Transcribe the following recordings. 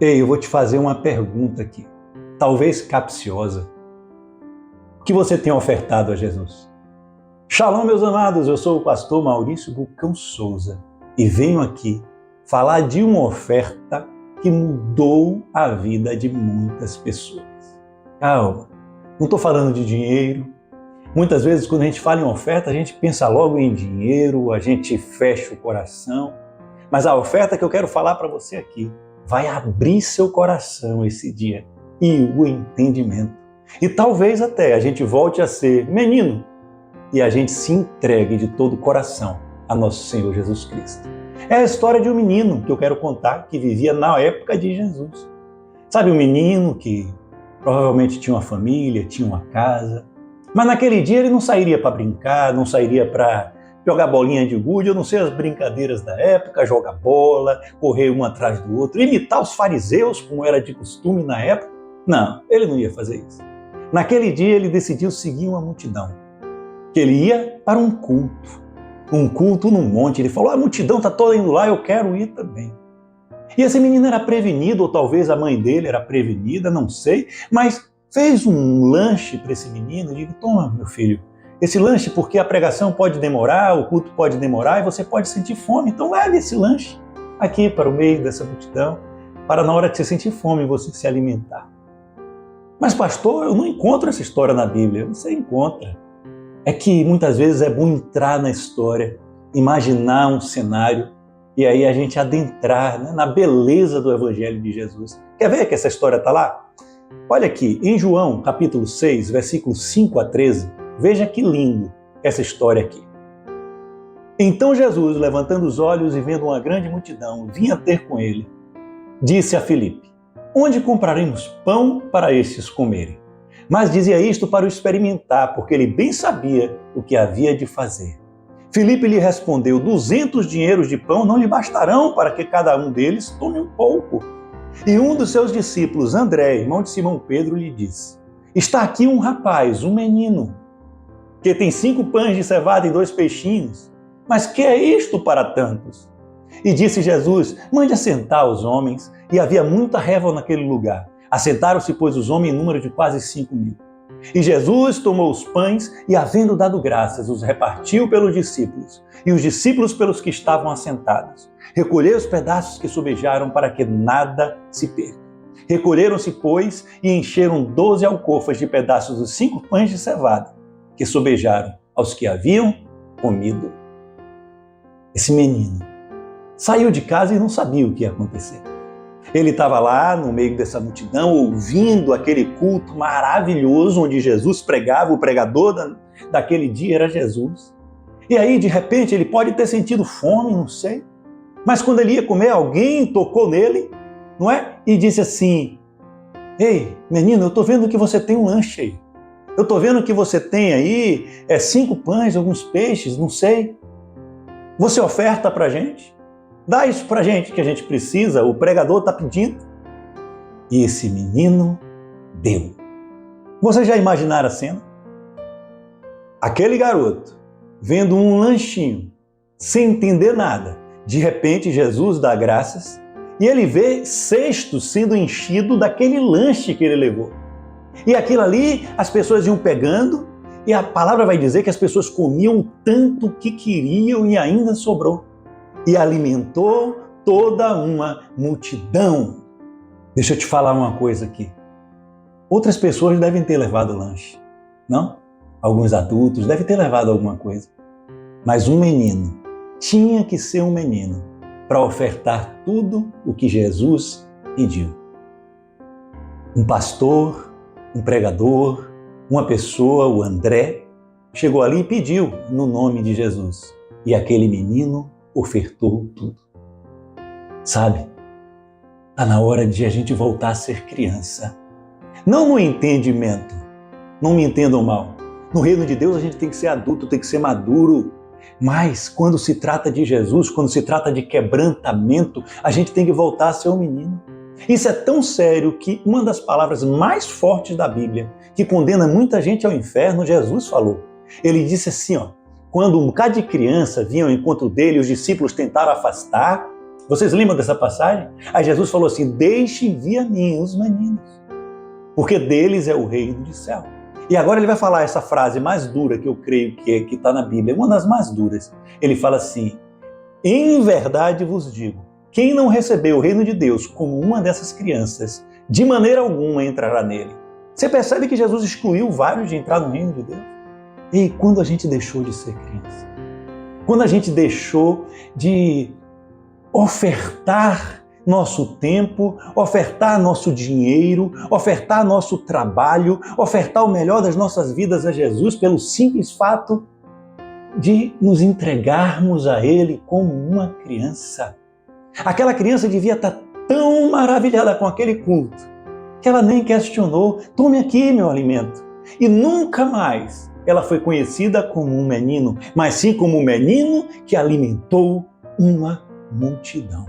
Ei, eu vou te fazer uma pergunta aqui, talvez capciosa. O que você tem ofertado a Jesus? Shalom, meus amados, eu sou o pastor Maurício Bucão Souza e venho aqui falar de uma oferta que mudou a vida de muitas pessoas. Calma, não estou falando de dinheiro. Muitas vezes, quando a gente fala em oferta, a gente pensa logo em dinheiro, a gente fecha o coração. Mas a oferta que eu quero falar para você aqui vai abrir seu coração esse dia e o entendimento. E talvez até a gente volte a ser menino e a gente se entregue de todo o coração a nosso Senhor Jesus Cristo. É a história de um menino que eu quero contar que vivia na época de Jesus. Sabe, um menino que provavelmente tinha uma família, tinha uma casa, mas naquele dia ele não sairia para brincar, não sairia para jogar bolinha de gude, eu não sei as brincadeiras da época, jogar bola, correr um atrás do outro, imitar os fariseus, como era de costume na época. Não, ele não ia fazer isso. Naquele dia ele decidiu seguir uma multidão, que ele ia para um culto num monte. Ele falou, a multidão está toda indo lá, eu quero ir também. E esse menino era prevenido, ou talvez a mãe dele era prevenida, não sei, mas fez um lanche para esse menino e disse, toma, meu filho, esse lanche, porque a pregação pode demorar, o culto pode demorar e você pode sentir fome. Então leve esse lanche aqui para o meio dessa multidão, para na hora que você sentir fome você se alimentar. Mas pastor, eu não encontro essa história na Bíblia. Você encontra. É que muitas vezes é bom entrar na história, imaginar um cenário e aí a gente adentrar, né, na beleza do Evangelho de Jesus. Quer ver que essa história está lá? Olha aqui, em João capítulo 6, versículos 5 a 13, veja que lindo essa história aqui. Então Jesus, levantando os olhos e vendo uma grande multidão, vinha ter com ele, disse a Filipe, onde compraremos pão para estes comerem? Mas dizia isto para o experimentar, porque ele bem sabia o que havia de fazer. Filipe lhe respondeu, 200 dinheiros de pão não lhe bastarão para que cada um deles tome um pouco. E um dos seus discípulos, André, irmão de Simão Pedro, lhe disse, está aqui um rapaz, um menino, que tem 5 pães de cevada e 2 peixinhos. Mas que é isto para tantos? E disse Jesus, mande assentar os homens. E havia muita relva naquele lugar. Assentaram-se, pois, os homens em número de quase 5.000. E Jesus tomou os pães e, havendo dado graças, os repartiu pelos discípulos, e os discípulos pelos que estavam assentados. Recolheu os pedaços que sobejaram para que nada se perca. Recolheram-se, pois, e encheram 12 alcofas de pedaços dos 5 pães de cevada, que sobejaram aos que haviam comido. Esse menino saiu de casa e não sabia o que ia acontecer. Ele estava lá no meio dessa multidão, ouvindo aquele culto maravilhoso onde Jesus pregava, o pregador daquele dia era Jesus. E aí, de repente, ele pode ter sentido fome, não sei, mas quando ele ia comer, alguém tocou nele, não é? E disse assim, ei, menino, eu estou vendo que você tem um lanche aí. Eu estou vendo que você tem aí 5 pães, alguns peixes, não sei. Você oferta para a gente? Dá isso para a gente que a gente precisa, o pregador está pedindo. E esse menino deu. Vocês já imaginaram a cena? Aquele garoto, vendo um lanchinho, sem entender nada. De repente, Jesus dá graças e ele vê cestos sendo enchido daquele lanche que ele levou. E aquilo ali, as pessoas iam pegando e a palavra vai dizer que as pessoas comiam tanto que queriam e ainda sobrou. E alimentou toda uma multidão. Deixa eu te falar uma coisa aqui. Outras pessoas devem ter levado lanche, não? Alguns adultos devem ter levado alguma coisa. Mas um menino, tinha que ser um menino, para ofertar tudo o que Jesus pediu. Um pastor, um pregador, uma pessoa, o André, chegou ali e pediu no nome de Jesus. E aquele menino ofertou tudo. Sabe, está na hora de a gente voltar a ser criança. Não no entendimento, não me entendam mal. No reino de Deus a gente tem que ser adulto, tem que ser maduro. Mas quando se trata de Jesus, quando se trata de quebrantamento, a gente tem que voltar a ser um menino. Isso é tão sério que uma das palavras mais fortes da Bíblia, que condena muita gente ao inferno, Jesus falou. Ele disse assim, quando um bocado de criança vinha ao encontro dele, os discípulos tentaram afastar, Vocês lembram dessa passagem? Aí Jesus falou assim, deixe vir a mim os meninos, porque deles é o reino do céu. E agora ele vai falar essa frase mais dura que eu creio que está na Bíblia, uma das mais duras. Ele fala assim, em verdade vos digo, quem não recebeu o reino de Deus como uma dessas crianças, de maneira alguma entrará nele. Você percebe que Jesus excluiu vários de entrar no reino de Deus? E quando a gente deixou de ser criança? Quando a gente deixou de ofertar nosso tempo, ofertar nosso dinheiro, ofertar nosso trabalho, ofertar o melhor das nossas vidas a Jesus pelo simples fato de nos entregarmos a Ele como uma criança. Aquela criança devia estar tão maravilhada com aquele culto que ela nem questionou, tome aqui meu alimento. E nunca mais ela foi conhecida como um menino, mas sim como um menino que alimentou uma multidão.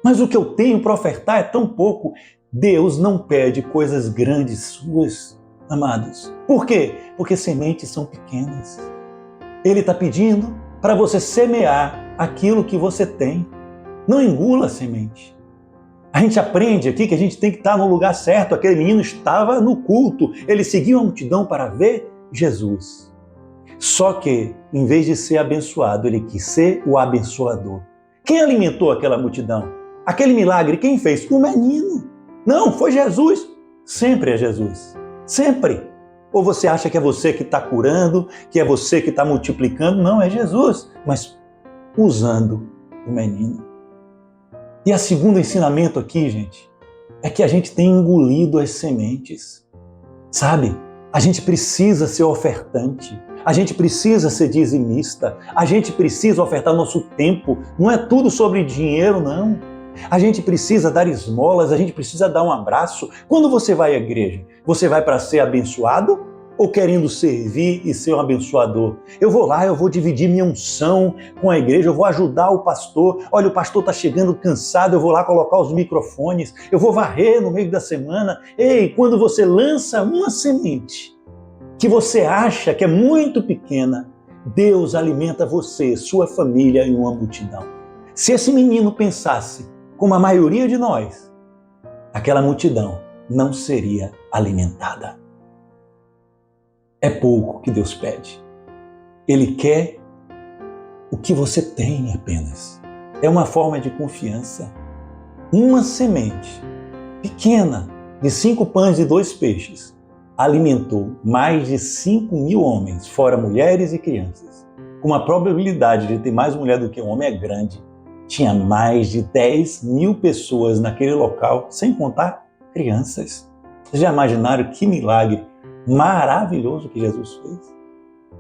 Mas o que eu tenho para ofertar é tão pouco. Deus não pede coisas grandes suas, amados. Por quê? Porque sementes são pequenas. Ele está pedindo para você semear aquilo que você tem. Não engula a semente. A gente aprende aqui que a gente tem que estar no lugar certo. Aquele menino estava no culto. Ele seguiu a multidão para ver Jesus. Só que, em vez de ser abençoado, ele quis ser o abençoador. Quem alimentou aquela multidão? Aquele milagre, quem fez? O menino. Não, foi Jesus. Sempre é Jesus. Sempre. Ou você acha que é você que está curando, que é você que está multiplicando? Não, é Jesus. Mas usando o menino. E o segundo ensinamento aqui, gente, é que a gente tem engolido as sementes. Sabe? A gente precisa ser ofertante. A gente precisa ser dizimista. A gente precisa ofertar nosso tempo. Não é tudo sobre dinheiro, não. A gente precisa dar esmolas, a gente precisa dar um abraço. Quando você vai à igreja, você vai para ser abençoado ou querendo servir e ser um abençoador? Eu vou lá, eu vou dividir minha unção com a igreja, eu vou ajudar o pastor. Olha, o pastor está chegando cansado, eu vou lá colocar os microfones, eu vou varrer no meio da semana. Ei, quando você lança uma semente que você acha que é muito pequena, Deus alimenta você, sua família e uma multidão. Se esse menino pensasse como a maioria de nós, aquela multidão não seria alimentada. É pouco que Deus pede. Ele quer o que você tem apenas. É uma forma de confiança. Uma semente pequena de 5 pães e 2 peixes alimentou mais de 5.000 homens, fora mulheres e crianças. Com a probabilidade de ter mais mulher do que homem é grande. Tinha mais de 10.000 pessoas naquele local, sem contar crianças. Vocês já imaginaram que milagre maravilhoso que Jesus fez?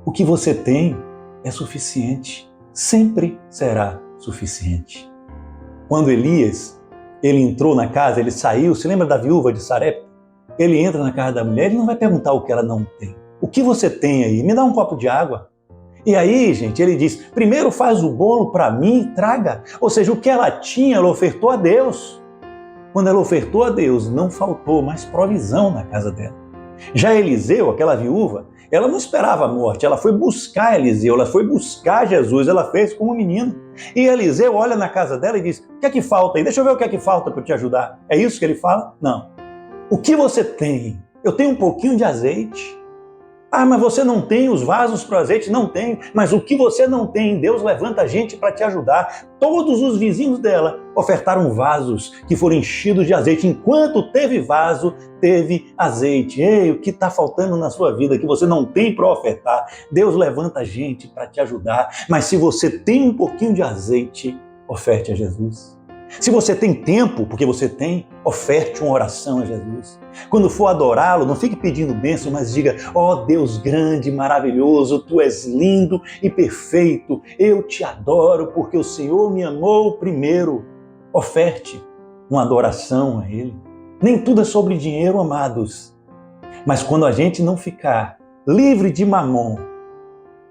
O que você tem é suficiente, sempre será suficiente. Quando Elias, ele entrou na casa, ele saiu, se lembra da viúva de Sarepta? Ele entra na casa da mulher, ele não vai perguntar o que ela não tem. O que você tem aí? Me dá um copo de água. E aí, gente, ele diz, primeiro faz o bolo para mim e traga. Ou seja, o que ela tinha, ela ofertou a Deus. Quando ela ofertou a Deus, não faltou mais provisão na casa dela. Já Eliseu, aquela viúva, ela não esperava a morte, ela foi buscar Eliseu, ela foi buscar Jesus, ela fez como menino. E Eliseu olha na casa dela e diz, o que é que falta aí? Deixa eu ver o que é que falta para te ajudar. É isso que ele fala? Não. O que você tem? Eu tenho um pouquinho de azeite. Ah, mas você não tem os vasos para o azeite? Não tenho. Mas o que você não tem, Deus levanta a gente para te ajudar. Todos os vizinhos dela ofertaram vasos que foram enchidos de azeite. Enquanto teve vaso, teve azeite. Ei, o que está faltando na sua vida que você não tem para ofertar? Deus levanta a gente para te ajudar. Mas se você tem um pouquinho de azeite, oferte a Jesus. Se você tem tempo, porque você tem, oferte uma oração a Jesus. Quando for adorá-lo, não fique pedindo bênção, mas diga, ó Deus grande, maravilhoso, Tu és lindo e perfeito. Eu te adoro porque o Senhor me amou primeiro. Oferte uma adoração a Ele. Nem tudo é sobre dinheiro, amados. Mas quando a gente não ficar livre de mamon,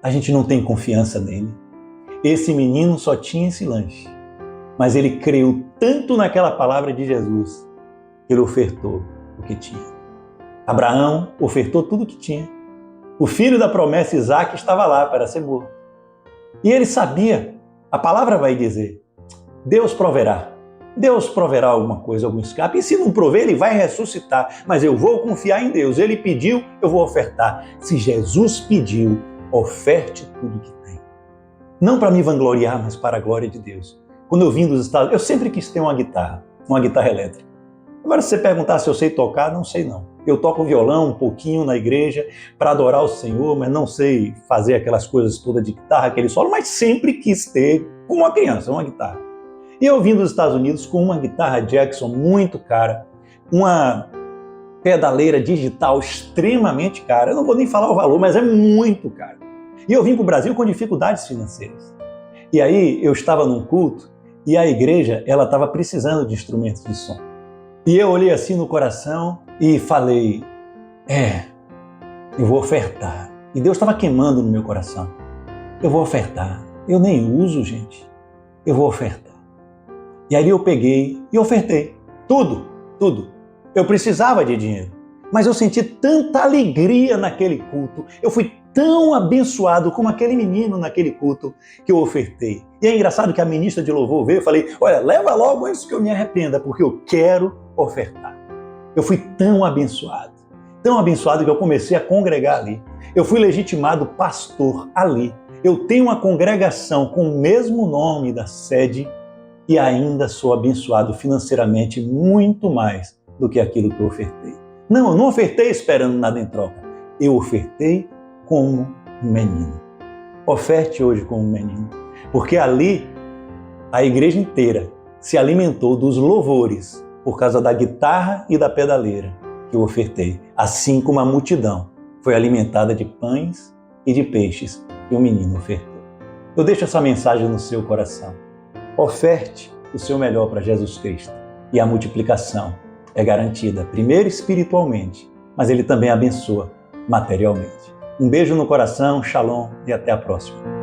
a gente não tem confiança nele. Esse menino só tinha esse lanche. Mas ele creu tanto naquela palavra de Jesus que ele ofertou o que tinha. Abraão ofertou tudo o que tinha. O filho da promessa, Isaque, estava lá para ser morto. E ele sabia, a palavra vai dizer, Deus proverá. Deus proverá alguma coisa, algum escape. E se não prover, Ele vai ressuscitar. Mas eu vou confiar em Deus. Ele pediu, eu vou ofertar. Se Jesus pediu, oferte tudo que tem. Não para me vangloriar, mas para a glória de Deus. Quando eu vim dos Estados Unidos, eu sempre quis ter uma guitarra elétrica. Agora, se você perguntar se eu sei tocar, não sei não. Eu toco violão um pouquinho na igreja para adorar o Senhor, mas não sei fazer aquelas coisas todas de guitarra, aquele solo, mas sempre quis ter, como uma criança, uma guitarra. E eu vim dos Estados Unidos com uma guitarra Jackson muito cara, uma pedaleira digital extremamente cara. Eu não vou nem falar o valor, mas é muito caro. E eu vim para o Brasil com dificuldades financeiras. E aí eu estava num culto e a igreja ela estava precisando de instrumentos de som. E eu olhei assim no coração e falei, eu vou ofertar. E Deus estava queimando no meu coração. Eu vou ofertar. Eu nem uso, gente. Eu vou ofertar. E aí eu peguei e ofertei. Tudo. Eu precisava de dinheiro. Mas eu senti tanta alegria naquele culto. Eu fui tão abençoado como aquele menino naquele culto que eu ofertei. E é engraçado que a ministra de louvor veio e falei, olha, leva logo antes que eu me arrependa, porque eu quero ofertar. Eu fui tão abençoado que eu comecei a congregar ali. Eu fui legitimado pastor ali. Eu tenho uma congregação com o mesmo nome da sede e ainda sou abençoado financeiramente muito mais do que aquilo que eu ofertei. Não, eu não ofertei esperando nada em troca. Eu ofertei como um menino. Oferte hoje como um menino. Porque ali a igreja inteira se alimentou dos louvores por causa da guitarra e da pedaleira que eu ofertei. Assim como a multidão foi alimentada de pães e de peixes que o menino ofertou. Eu deixo essa mensagem no seu coração. Oferte o seu melhor para Jesus Cristo. E a multiplicação é garantida, primeiro espiritualmente, mas Ele também abençoa materialmente. Um beijo no coração, shalom e até a próxima.